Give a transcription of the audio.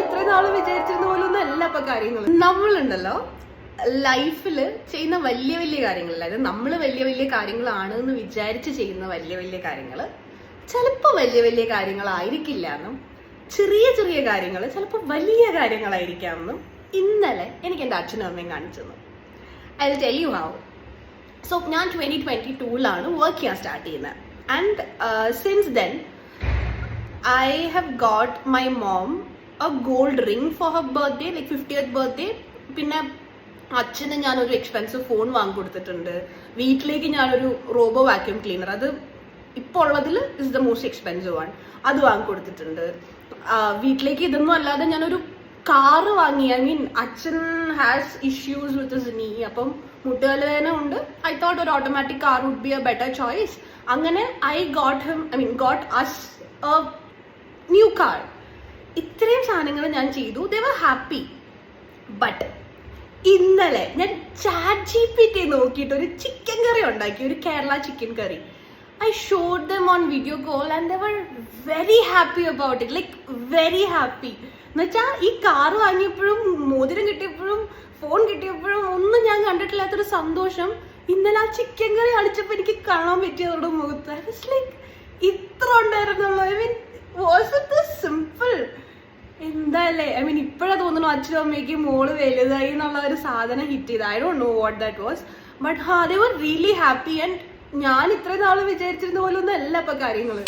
ഇത്രയും നാള് വിചാരിച്ചിരുന്ന പോലെ ഒന്നും അല്ല ഇപ്പൊ കാര്യങ്ങൾ. നമ്മളുണ്ടല്ലോ ലൈഫിൽ ചെയ്യുന്ന വലിയ വലിയ കാര്യങ്ങൾ, അതായത് നമ്മൾ വലിയ വലിയ കാര്യങ്ങളാണ് എന്ന് വിചാരിച്ച് ചെയ്യുന്ന വലിയ വലിയ കാര്യങ്ങൾ ചിലപ്പോൾ വലിയ വലിയ കാര്യങ്ങളായിരിക്കില്ല എന്നും, ചെറിയ ചെറിയ കാര്യങ്ങൾ ചിലപ്പോൾ വലിയ കാര്യങ്ങളായിരിക്കാമെന്നും ഇന്നലെ എനിക്ക് എൻ്റെ അച്ഛനും അമ്മയും കാണിച്ചു തന്നു. I will tell you how. So ഞാൻ 2022 വർക്ക് ചെയ്യാൻ സ്റ്റാർട്ട് ചെയ്യുന്നത്. And since then I have got my mom a gold ring for her birthday, like 50th birthday. പിന്നെ അച്ഛന് ഞാനൊരു എക്സ്പെൻസീവ് ഫോൺ വാങ്ങിക്കൊടുത്തിട്ടുണ്ട്. വീട്ടിലേക്ക് ഞാനൊരു റോബോ വാക്യൂം ക്ലീനർ, അത് ഇപ്പോൾ ഉള്ളതിൽ is the most expensive one, അത് വാങ്ങിക്കൊടുത്തിട്ടുണ്ട്. വീട്ടിലേക്ക് ഇതൊന്നും അല്ലാതെ ഞാനൊരു കാറ് വാങ്ങി. ഐ മീൻ അച്ഛൻ ഹാസ് ഇഷ്യൂസ് വിത്ത് ഹിസ് നീ, അപ്പം മുട്ടുകാലുവേദന ഉണ്ട്. ഐ തോട്ട് ഒരു automatic car would be a better choice. അങ്ങനെ got us a new car. ഇത്രയും സാധനങ്ങൾ ഞാൻ ചെയ്തു. ദേ വർ ഹാപ്പി. ബട്ട് ഇന്നലെ ഞാൻ ChatGPT നോക്കിയിട്ട് ഒരു ചിക്കൻ കറി ഉണ്ടാക്കി, ഒരു Kerala chicken curry. I showed them on video call and they were very happy about it, like very happy. എന്നുവെച്ചാൽ ഈ കാർ വാങ്ങിയപ്പോഴും മോതിരം കിട്ടിയപ്പോഴും ഫോൺ കിട്ടിയപ്പോഴും ഒന്നും ഞാൻ കണ്ടിട്ടില്ലാത്തൊരു സന്തോഷം ഇന്നലെ ആ ചിക്കൻ കറി അടിച്ചപ്പോൾ എനിക്ക് കാണാൻ പറ്റിയതോടെ മുഖത്ത്. ഐ വാസ് ലൈക്ക് ഇത്ര ഉണ്ടായിരുന്നുള്ളൂ. I mean was it simple? എന്താല്ലേ, ഐ മീൻ ഇപ്പോഴാണ് തോന്നുന്നു അച്ഛനും അമ്മയ്ക്ക് മോള് വലുതായി എന്നുള്ള ഒരു സാധനം ഹിറ്റ് ചെയ്ത്. I don't know what that was, but they were really happy. And ഞാൻ ഇത്രയും നാള് വിചാരിച്ചിരുന്ന പോലെ ഒന്നും അല്ല ഇപ്പൊ കാര്യങ്ങള്.